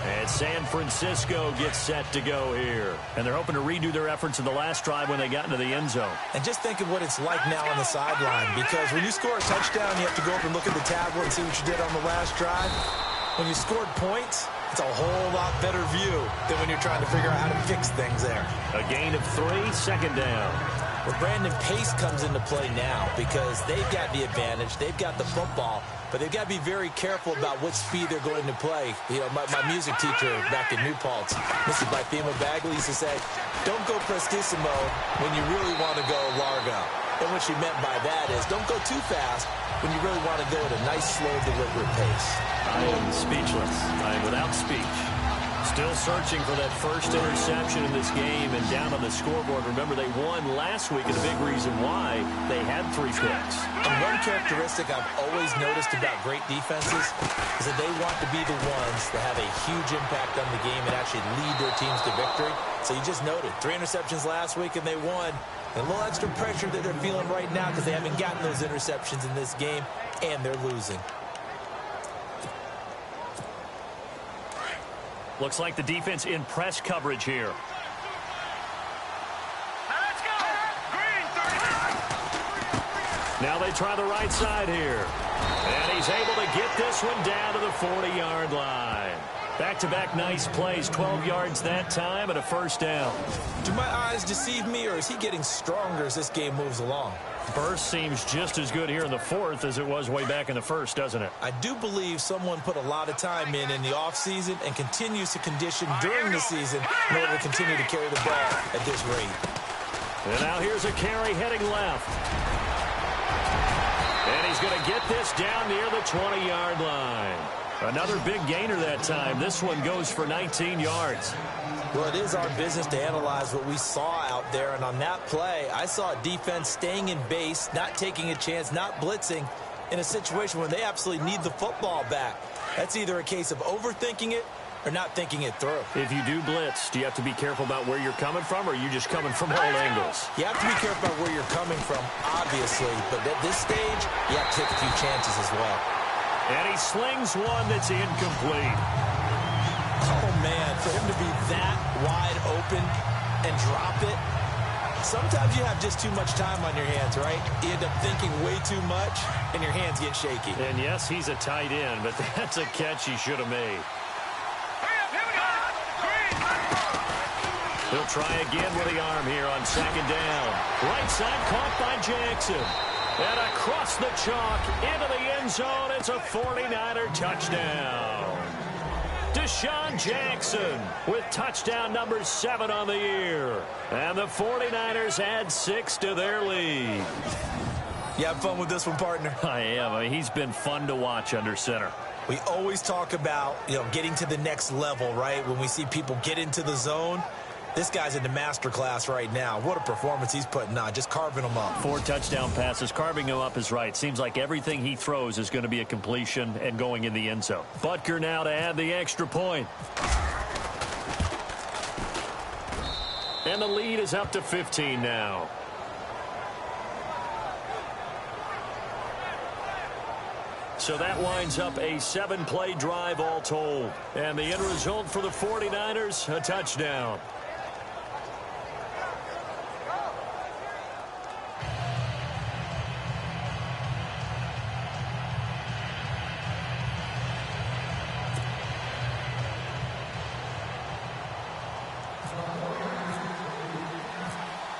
And San Francisco gets set to go here. And they're hoping to redo their efforts in the last drive when they got into the end zone. And just think of what it's like now on the sideline, because when you score a touchdown, you have to go up and look at the tablet and see what you did on the last drive. When you scored points, it's a whole lot better view than when you're trying to figure out how to fix things there. A gain of 3, second down. Well, Brandon, pace comes into play now because they've got the advantage. They've got the football, but they've got to be very careful about what speed they're going to play. You know, my music teacher back in New Paltz, Mrs. Bythema Bagley, used to say, don't go prestissimo when you really want to go largo. And what she meant by that is don't go too fast when you really want to go at a nice, slow, deliberate pace. I am speechless. I am without speech. Still searching for that first interception in this game and down on the scoreboard. Remember, they won last week, and a big reason why they had 3 picks. And one characteristic I've always noticed about great defenses is that they want to be the ones that have a huge impact on the game and actually lead their teams to victory. So you just noted 3 interceptions last week, and they won. And a little extra pressure that they're feeling right now because they haven't gotten those interceptions in this game, and they're losing. Looks like the defense in press coverage here. Let's go. Green, 39. Now they try the right side here. And he's able to get this one down to the 40-yard line. Back-to-back nice plays, 12 yards that time and a first down. Do my eyes deceive me, or is he getting stronger as this game moves along? Burst seems just as good here in the 4th as it was way back in the 1st, doesn't it? I do believe someone put a lot of time in the offseason and continues to condition during the season in order to continue to carry the ball at this rate. And now here's a carry heading left. And he's going to get this down near the 20-yard line. Another big gainer that time. This one goes for 19 yards. Well, it is our business to analyze what we saw out there, and on that play, I saw a defense staying in base, not taking a chance, not blitzing, in a situation where they absolutely need the football back. That's either a case of overthinking it or not thinking it through. If you do blitz, do you have to be careful about where you're coming from, or are you just coming from all angles? You have to be careful about where you're coming from, obviously, but at this stage, you have to take a few chances as well. And he slings one that's incomplete. Oh, man, for him to be that wide open and drop it, sometimes you have just too much time on your hands, right? You end up thinking way too much, and your hands get shaky. And yes, he's a tight end, but that's a catch he should have made. He'll try again with the arm here on second down. Right side caught by Jackson. And across the chalk into the end zone, it's a 49er touchdown. Deshaun Jackson with touchdown number 7 on the year. And the 49ers add 6 to their lead. You have fun with this one, partner? I am. I mean, he's been fun to watch under center. We always talk about, getting to the next level, right? When we see people get into the zone, this guy's in the master class right now. What a performance he's putting on, just carving them up. 4 touchdown passes. Carving him up is right. Seems like everything he throws is going to be a completion and going in the end zone. Butker now to add the extra point. And the lead is up to 15 now. So that winds up a 7-play drive all told. And the end result for the 49ers, a touchdown.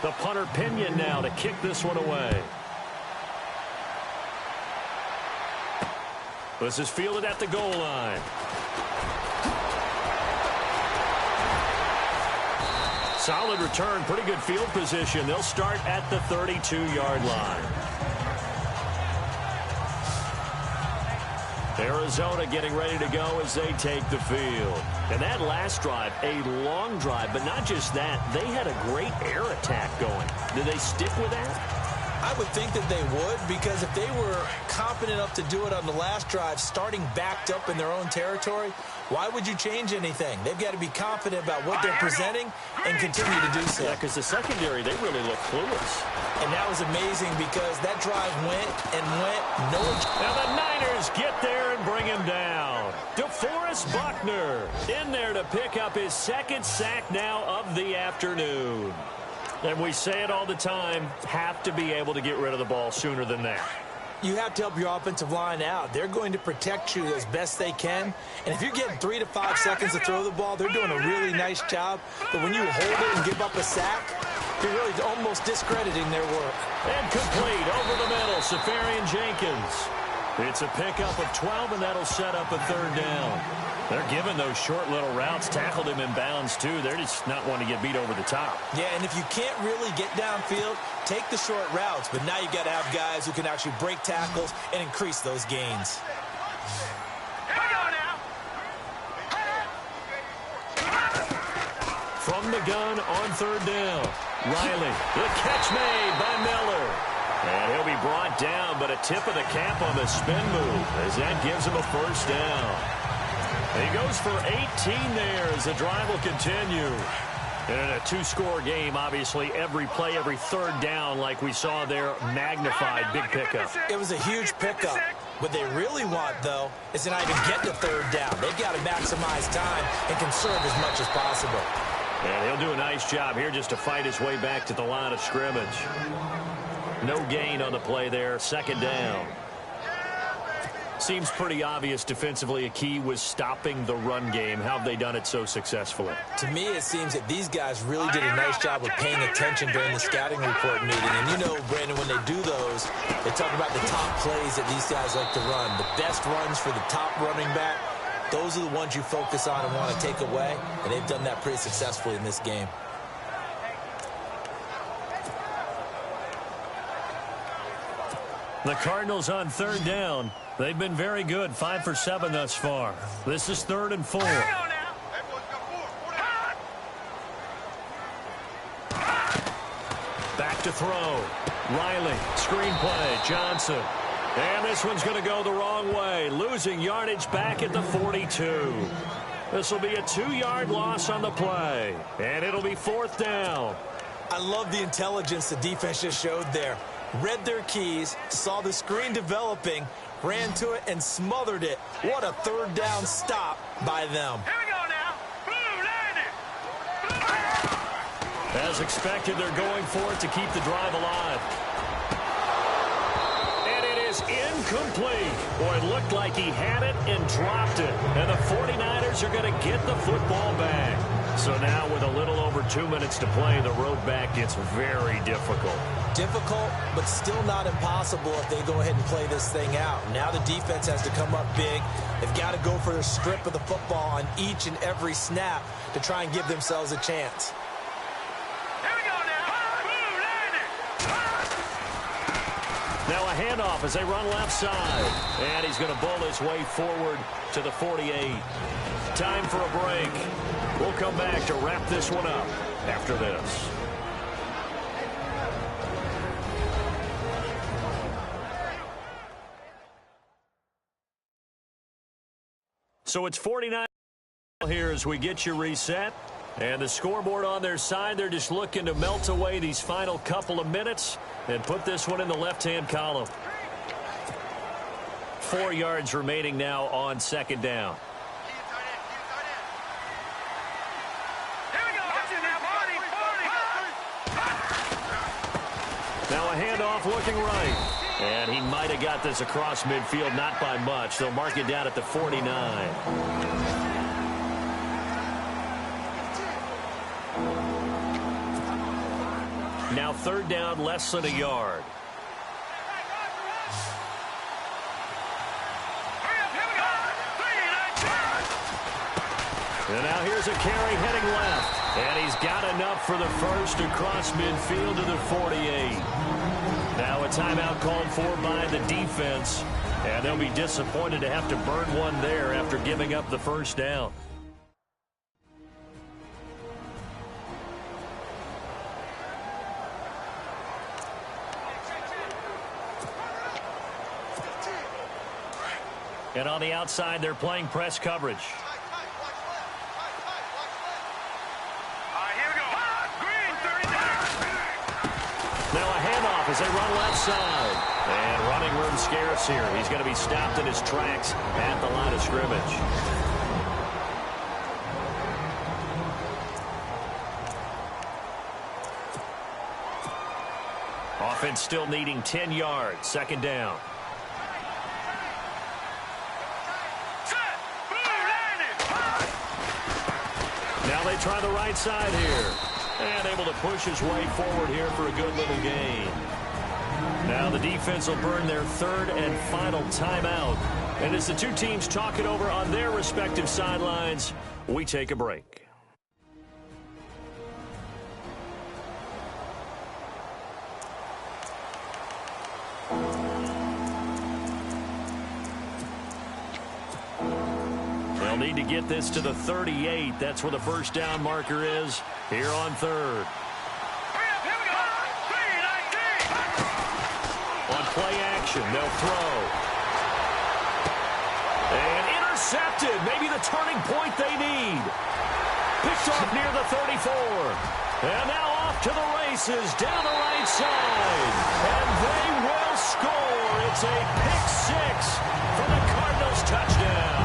The punter Pinion now to kick this one away. This is fielded at the goal line. Solid return, pretty good field position. They'll start at the 32-yard line. Arizona getting ready to go as they take the field. And that last drive, a long drive, but not just that. They had a great air attack going. Did they stick with that? I would think that they would, because if they were confident enough to do it on the last drive, starting backed up in their own territory, why would you change anything? They've got to be confident about what they're presenting and continue to do so. Yeah, because the secondary, they really look clueless. And that was amazing because that drive went and went. Now the Niners get there and bring him down. DeForest Buckner in there to pick up his second sack now of the afternoon. And we say it all the time, have to be able to get rid of the ball sooner than that. You have to help your offensive line out. They're going to protect you as best they can. And if you're getting 3 to 5 seconds to throw the ball, they're doing a really nice job. But when you hold it and give up a sack, you're really almost discrediting their work. And complete over the middle, Safarian Jenkins. It's a pickup of 12, and that'll set up a third down. They're giving those short little routes, tackled him in bounds, too. They're just not wanting to get beat over the top. Yeah, and if you can't really get downfield, take the short routes. But now you got to have guys who can actually break tackles and increase those gains. Here we go now. From the gun on third down. Riley, the catch made by Miller. And he'll be brought down, but a tip of the cap on the spin move as that gives him a first down. He goes for 18 there as the drive will continue. And in a two-score game, obviously, every play, every third down, like we saw there, magnified, big pickup. It was a huge pickup. What they really want, though, is to not even get to third down. They've got to maximize time and conserve as much as possible. And he'll do a nice job here just to fight his way back to the line of scrimmage. No gain on the play there, second down. Seems pretty obvious defensively a key was stopping the run game. How have they done it so successfully? To me, it seems that these guys really did a nice job of paying attention during the scouting report meeting. And you know, Brandon, when they do those, they talk about the top plays that these guys like to run. The best runs for the top running back, those are the ones you focus on and want to take away. And they've done that pretty successfully in this game. The Cardinals on third down. They've been very good, 5 for 7 thus far. This is 3rd and 4. Back to throw. Riley, screen play, Johnson. And this one's going to go the wrong way, losing yardage back at the 42. This will be a 2-yard loss on the play, and it'll be 4th down. I love the intelligence the defense just showed there. Read their keys, saw the screen developing, ran to it, and smothered it. What a third down stop by them. Here we go now. Blue landed. As expected, they're going for it to keep the drive alive. And it is incomplete. Boy, it looked like he had it and dropped it. And the 49ers are going to get the football back. So now with a little over 2 minutes to play, the road back gets very difficult. Difficult, but still not impossible if they go ahead and play this thing out. Now the defense has to come up big. They've got to go for a strip of the football on each and every snap to try and give themselves a chance. Here we go now. Blue landed. Now a handoff as they run left side. And he's going to bull his way forward to the 48. Time for a break. We'll come back to wrap this one up after this. So it's 49 here as we get you reset. And the scoreboard on their side, they're just looking to melt away these final couple of minutes and put this one in the left-hand column. 4 yards remaining now on second down. Now a handoff looking right. And he might have got this across midfield, not by much. They'll mark it down at the 49. Now third down, less than a yard. And now here's a carry heading left. And he's got enough for the first across midfield to the 48. Now a timeout called for by the defense. And they'll be disappointed to have to burn one there after giving up the first down. And on the outside, they're playing press coverage. Here we go. Green, 39. Now a handoff as they run left side. And running room scarce here. He's going to be stopped in his tracks at the line of scrimmage. Offense still needing 10 yards. Second down. Now they try the right side here. And able to push his way forward here for a good little gain. Now the defense will burn their third and final timeout. And as the two teams talk it over on their respective sidelines, we take a break. They'll need to get this to the 38. That's where the first down marker is here on third. On play action, they'll throw. And intercepted. Maybe the turning point they need. Picked off near the 34. And now off to the races down the right side. And they will score. It's a pick six for the Cardinals touchdown.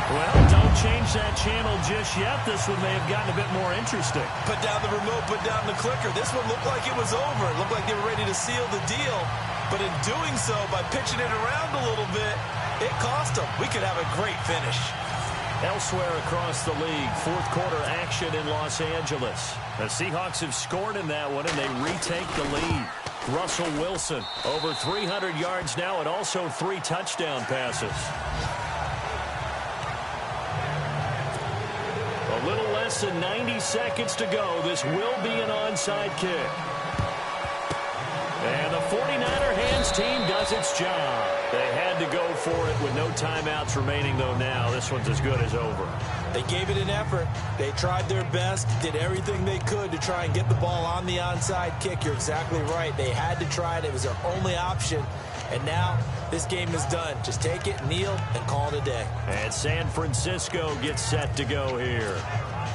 Well, don't change that channel just yet. This one may have gotten a bit more interesting. Put down the remote, put down the clicker. This one looked like it was over. It looked like they were ready to seal the deal. But in doing so, by pitching it around a little bit, it cost them. We could have a great finish. Elsewhere across the league, fourth quarter action in Los Angeles. The Seahawks have scored in that one, and they retake the lead. Russell Wilson, over 300 yards now, and also 3 touchdown passes. A little less than 90 seconds to go. This will be an onside kick. And the 49er hands team does its job. They had to go for it with no timeouts remaining, though now. This one's as good as over. They gave it an effort. They tried their best, did everything they could to try and get the ball on the onside kick. You're exactly right. They had to try it. It was their only option. And now this game is done. Just take it, kneel, and call it a day. And San Francisco gets set to go here.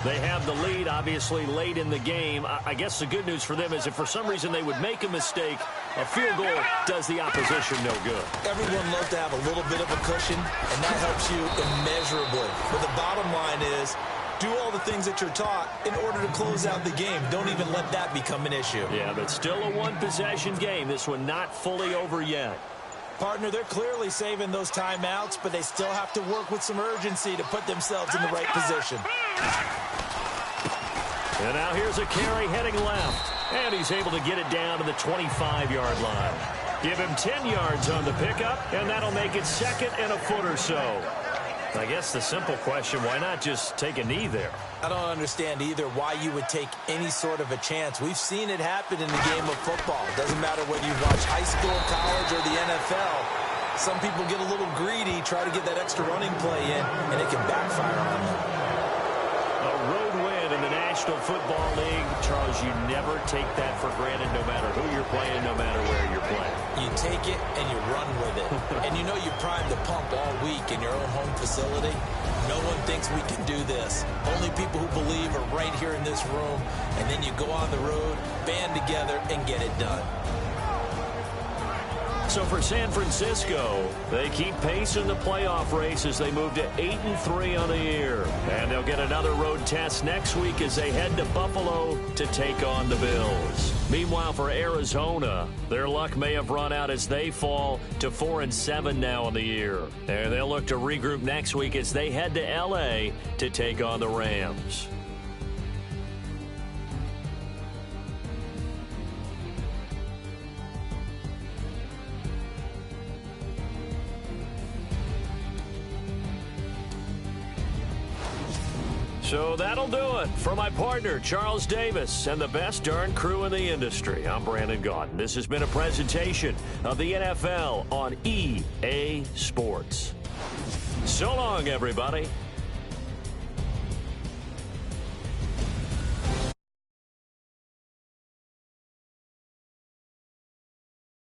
They have the lead, obviously, late in the game. I guess the good news for them is if for some reason they would make a mistake, a field goal does the opposition no good. Everyone loves to have a little bit of a cushion, and that helps you immeasurably. But the bottom line is, do all the things that you're taught in order to close out the game. Don't even let that become an issue. Yeah, but still a one-possession game. This one not fully over yet. Partner, they're clearly saving those timeouts, but they still have to work with some urgency to put themselves in the right position. And now here's a carry heading left. And he's able to get it down to the 25-yard line. Give him 10 yards on the pickup, and that'll make it second and a foot or so. I guess the simple question, why not just take a knee there? I don't understand either why you would take any sort of a chance. We've seen it happen in the game of football. It doesn't matter whether you watch high school, college, or the NFL. Some people get a little greedy, try to get that extra running play in, and it can backfire on them. A road win in the National Football League. Charles, you never take that for granted no matter who you're playing, no matter where you're playing. You take it and you run with it. And you know you primed the pump all week in your own home facility. No one thinks we can do this. Only people who believe are right here in this room. And then you go on the road, band together, and get it done. So for San Francisco, they keep pace in the playoff race as they move to 8-3 on the year. And they'll get another road test next week as they head to Buffalo to take on the Bills. Meanwhile, for Arizona, their luck may have run out as they fall to 4-7 now on the year. And they'll look to regroup next week as they head to L.A. to take on the Rams. So that'll do it. For my partner, Charles Davis, and the best darn crew in the industry, I'm Brandon Gaudin. This has been a presentation of the NFL on EA Sports. So long, everybody.